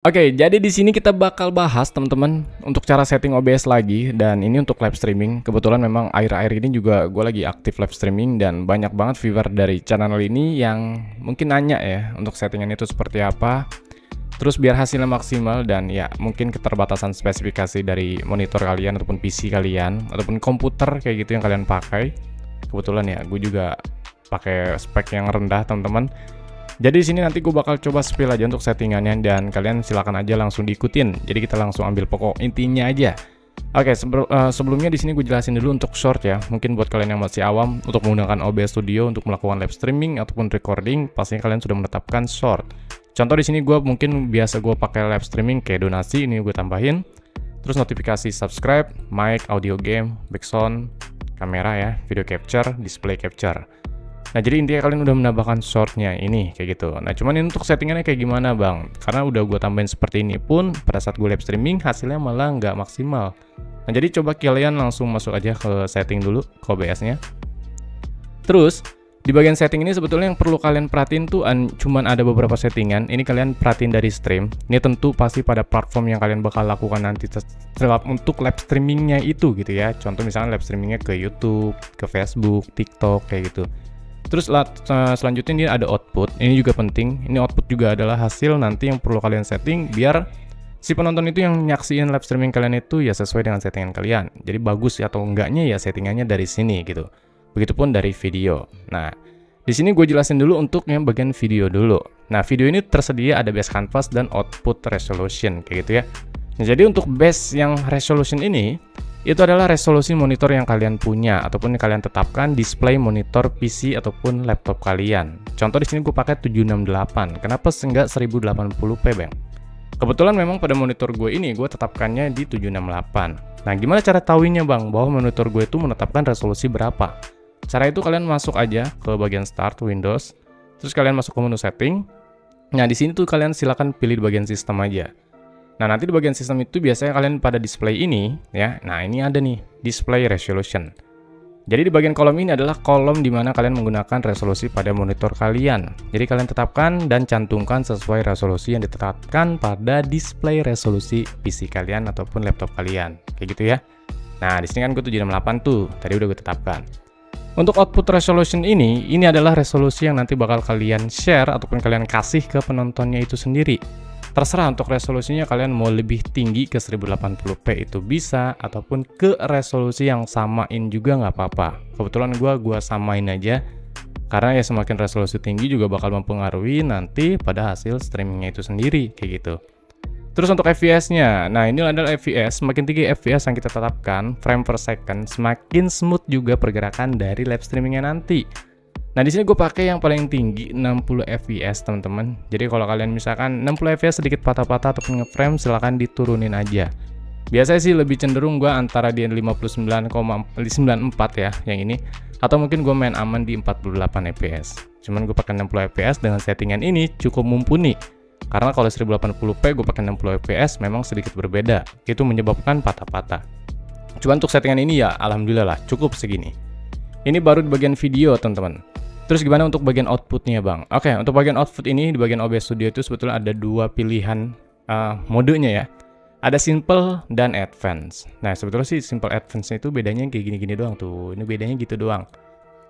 Oke, jadi di sini kita bakal bahas teman-teman untuk cara setting OBS lagi, dan ini untuk live streaming. Kebetulan memang akhir-akhir ini juga gue lagi aktif live streaming dan banyak banget viewer dari channel ini yang mungkin nanya ya untuk settingan itu seperti apa. Terus biar hasilnya maksimal dan ya mungkin keterbatasan spesifikasi dari monitor kalian ataupun PC kalian ataupun komputer kayak gitu yang kalian pakai. Kebetulan ya gue juga pakai spek yang rendah teman-teman. Jadi di sini nanti gue bakal coba spill aja untuk settingannya dan kalian silakan aja langsung diikutin. Jadi kita langsung ambil pokok intinya aja. Oke, sebelumnya di sini gue jelasin dulu untuk short ya. Mungkin buat kalian yang masih awam untuk menggunakan OBS Studio untuk melakukan live streaming ataupun recording, pastinya kalian sudah menetapkan short. Contoh di sini gue mungkin biasa gue pakai live streaming kayak donasi, ini gue tambahin. Terus notifikasi subscribe, mic, audio game, background, kamera ya, video capture, display capture. Nah, jadi intinya kalian udah menambahkan shortnya ini kayak gitu. Nah, cuman ini untuk settingannya kayak gimana bang? Karena udah gue tambahin seperti ini pun pada saat gue live streaming hasilnya malah nggak maksimal. Nah, jadi coba kalian langsung masuk aja ke setting dulu ke OBS-nya. Terus di bagian setting ini sebetulnya yang perlu kalian perhatiin tuh cuman ada beberapa settingan. Ini kalian perhatiin dari stream. Ini tentu pasti pada platform yang kalian bakal lakukan nanti untuk live streamingnya itu gitu ya. Contoh misalnya live streamingnya ke YouTube, ke Facebook, TikTok kayak gitu. Terus selanjutnya ini ada output, ini juga penting. Ini output juga adalah hasil nanti yang perlu kalian setting biar si penonton itu yang nyaksiin live streaming kalian itu ya sesuai dengan settingan kalian. Jadi bagus atau enggaknya ya settingannya dari sini gitu. Begitupun dari video. Nah, di sini gue jelasin dulu untuk yang bagian video dulu. Nah, video ini tersedia ada base canvas dan output resolution kayak gitu ya. Nah, jadi untuk base yang resolution ini itu adalah resolusi monitor yang kalian punya ataupun yang kalian tetapkan display monitor PC ataupun laptop kalian. Contoh di sini gue pakai 768. Kenapa enggak 1080p, Bang? Kebetulan memang pada monitor gue ini gue tetapkannya di 768. Nah, gimana cara tahunya, Bang, bahwa monitor gue itu menetapkan resolusi berapa? Cara itu kalian masuk aja ke bagian Start Windows, terus kalian masuk ke menu Setting. Nah, di sini tuh kalian silakan pilih di bagian Sistem aja. Nah, nanti di bagian sistem itu biasanya kalian pada display ini ya. Nah, ini ada nih display resolution. Jadi di bagian kolom ini adalah kolom di mana kalian menggunakan resolusi pada monitor kalian. Jadi kalian tetapkan dan cantumkan sesuai resolusi yang ditetapkan pada display resolusi PC kalian ataupun laptop kalian. Kayak gitu ya. Nah, di sini kan gue 768 tuh. Tadi udah gue tetapkan. Untuk output resolution ini adalah resolusi yang nanti bakal kalian share ataupun kalian kasih ke penontonnya itu sendiri. Terserah untuk resolusinya kalian mau lebih tinggi ke 1080p itu bisa, ataupun ke resolusi yang samain juga nggak apa-apa. Kebetulan gua samain aja, karena ya semakin resolusi tinggi juga bakal mempengaruhi nanti pada hasil streamingnya itu sendiri, kayak gitu. Terus untuk FPS-nya, nah ini adalah FPS, semakin tinggi FPS yang kita tetapkan, frame per second, semakin smooth juga pergerakan dari live streamingnya nanti. Nah, di sini gue pakai yang paling tinggi 60 fps teman-teman. Jadi kalau kalian misalkan 60 fps sedikit patah-patah ataupun ngeframe silahkan diturunin aja. Biasanya sih lebih cenderung gue antara di 59,94 ya yang ini, atau mungkin gue main aman di 48 fps. Cuman gue pakai 60 fps dengan settingan ini cukup mumpuni. Karena kalau 1080p gue pakai 60 fps memang sedikit berbeda. Itu menyebabkan patah-patah. Cuman untuk settingan ini ya alhamdulillah lah cukup segini. Ini baru di bagian video teman-teman. Terus gimana untuk bagian outputnya, Bang? Oke, untuk bagian output ini di bagian OBS Studio itu sebetulnya ada dua pilihan modenya ya. Ada simple dan advance. Nah, sebetulnya sih simple advance itu bedanya kayak gini-gini doang tuh. Ini bedanya gitu doang.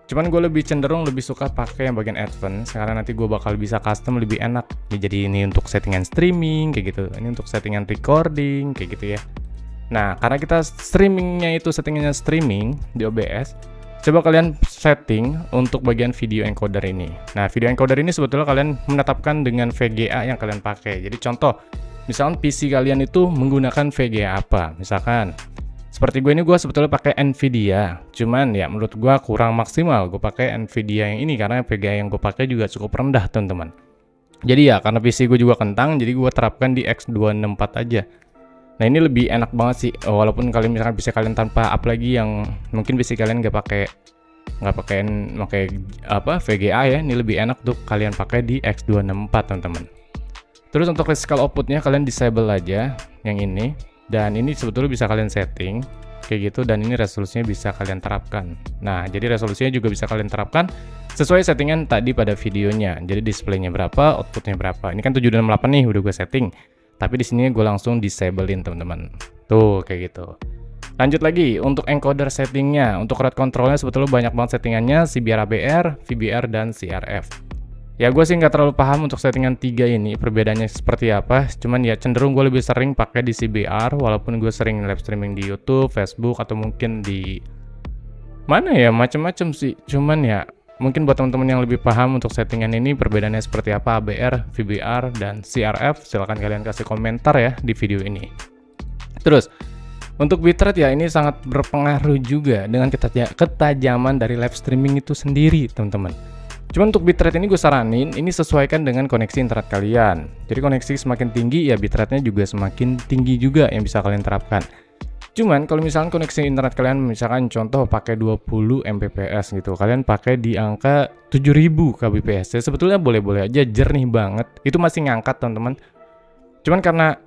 Cuman gue lebih cenderung lebih suka pakai yang bagian advance karena nanti gue bakal bisa custom lebih enak. Ya, jadi ini untuk settingan streaming kayak gitu. Ini untuk settingan recording kayak gitu ya. Nah, karena kita streamingnya itu settingannya streaming di OBS. Coba kalian setting untuk bagian video encoder ini. Nah, video encoder ini sebetulnya kalian menetapkan dengan VGA yang kalian pakai. Jadi contoh, misalkan PC kalian itu menggunakan VGA apa? Misalkan, seperti gue ini gue sebetulnya pakai Nvidia. Cuman ya menurut gue kurang maksimal. Gue pakai Nvidia yang ini karena VGA yang gue pakai juga cukup rendah teman-teman. Jadi ya karena PC gue juga kentang, jadi gue terapkan di X264 aja. Nah, ini lebih enak banget sih, walaupun kalian misalkan bisa kalian tanpa up lagi yang mungkin bisa kalian nggak pakai VGA ya. Ini lebih enak untuk kalian pakai di X264 teman-teman. Terus untuk critical outputnya kalian disable aja yang ini, dan ini sebetulnya bisa kalian setting kayak gitu, dan ini resolusinya bisa kalian terapkan. Nah, jadi resolusinya juga bisa kalian terapkan sesuai settingan tadi pada videonya. Jadi displaynya berapa, outputnya berapa. Ini kan 768 nih udah gue setting. Tapi di sini gue langsung disablein teman-teman. Tuh kayak gitu. Lanjut lagi untuk encoder settingnya. Untuk rate controlnya sebetulnya banyak banget settingannya, CBR ABR, VBR, dan CRF. Ya gue sih nggak terlalu paham untuk settingan 3 ini perbedaannya seperti apa. Cuman ya cenderung gue lebih sering pakai di CBR, walaupun gue sering live streaming di YouTube, Facebook, atau mungkin di mana ya, macem-macem sih. Cuman ya mungkin buat teman-teman yang lebih paham untuk settingan ini perbedaannya seperti apa ABR, VBR, dan CRF, silahkan kalian kasih komentar ya di video ini. Terus untuk bitrate ya ini sangat berpengaruh juga dengan ketajaman dari live streaming itu sendiri teman-teman. Cuman untuk bitrate ini gue saranin ini sesuaikan dengan koneksi internet kalian. Jadi koneksi semakin tinggi ya bitrate-nya juga semakin tinggi juga yang bisa kalian terapkan. Cuman kalau misalkan koneksi internet kalian misalkan contoh pakai 20 Mbps gitu, kalian pakai di angka 7000 kbps, ya sebetulnya boleh-boleh aja, jernih banget. Itu masih ngangkat teman-teman. Cuman karena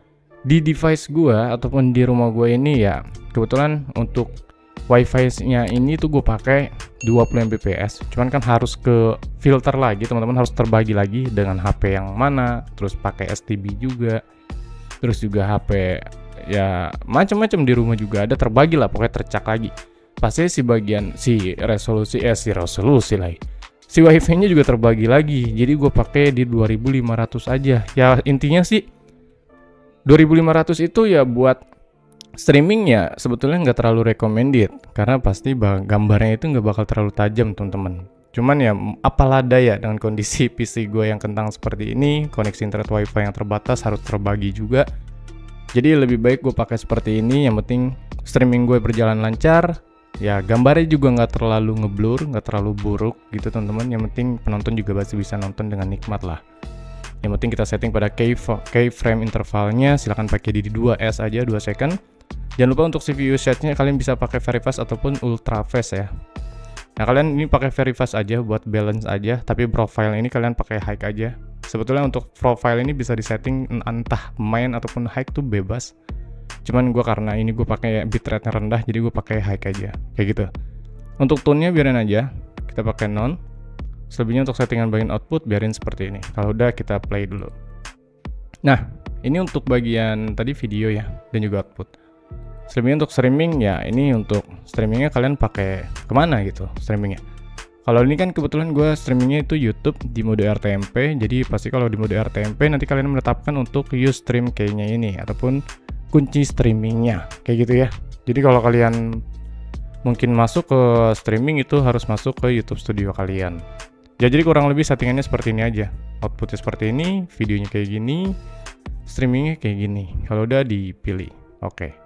di device gua ataupun di rumah gue ini ya kebetulan untuk wifi-nya ini tuh gue pakai 20 Mbps. Cuman kan harus ke filter lagi teman-teman, harus terbagi lagi dengan HP yang mana, terus pakai STB juga, terus juga HP ya macam-macam di rumah juga ada, terbagi lah pokoknya, tercak lagi. Pasti si resolusi lagi. Si wifi-nya juga terbagi lagi. Jadi gue pakai di 2500 aja. Ya intinya sih 2500 itu ya buat streaming ya sebetulnya nggak terlalu recommended karena pasti gambarnya itu nggak bakal terlalu tajam teman-teman. Cuman ya apalah daya dengan kondisi PC gue yang kentang seperti ini, koneksi internet wifi yang terbatas, harus terbagi juga. Jadi lebih baik gue pakai seperti ini, yang penting streaming gue berjalan lancar, ya gambarnya juga nggak terlalu ngeblur, nggak terlalu buruk gitu teman-teman. Yang penting penonton juga masih bisa nonton dengan nikmat lah. Yang penting kita setting pada keyframe intervalnya, silahkan pakai di 2S aja, 2 second. Jangan lupa untuk CPU setnya kalian bisa pakai very fast ataupun ultra fast ya. Nah kalian ini pakai very fast aja buat balance aja, tapi profile ini kalian pakai high aja. Sebetulnya untuk profile ini bisa disetting entah main ataupun high tuh bebas. Cuman gue karena ini gue pakai bitrate rendah, jadi gue pakai high aja, kayak gitu. Untuk tone-nya biarin aja, kita pakai none. Selebihnya untuk settingan bagian output biarin seperti ini. Kalau udah kita play dulu. Nah ini untuk bagian tadi video ya, dan juga output. Selebihnya untuk streaming ya, ini untuk streamingnya kalian pakai kemana gitu streamingnya. Kalau ini kan kebetulan gue streamingnya itu YouTube di mode RTMP, jadi pasti kalau di mode RTMP nanti kalian menetapkan untuk use stream key-nya ini ataupun kunci streamingnya kayak gitu ya. Jadi kalau kalian mungkin masuk ke streaming itu harus masuk ke YouTube Studio kalian. Ya, jadi kurang lebih settingannya seperti ini aja. Outputnya seperti ini, videonya kayak gini, streamingnya kayak gini. Kalau udah dipilih, oke.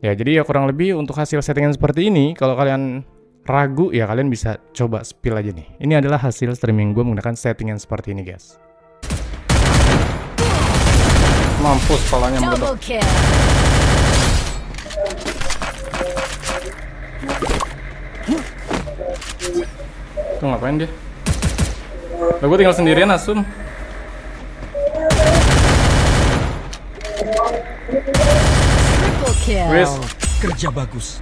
Ya jadi ya kurang lebih untuk hasil settingan seperti ini. Kalau kalian ragu ya kalian bisa coba spill aja nih. Ini adalah hasil streaming gue menggunakan settingan seperti ini guys. Mampus kepalanya meledak. Tuh ngapain dia? Lah gue tinggal sendirian asum. Wes, kerja bagus.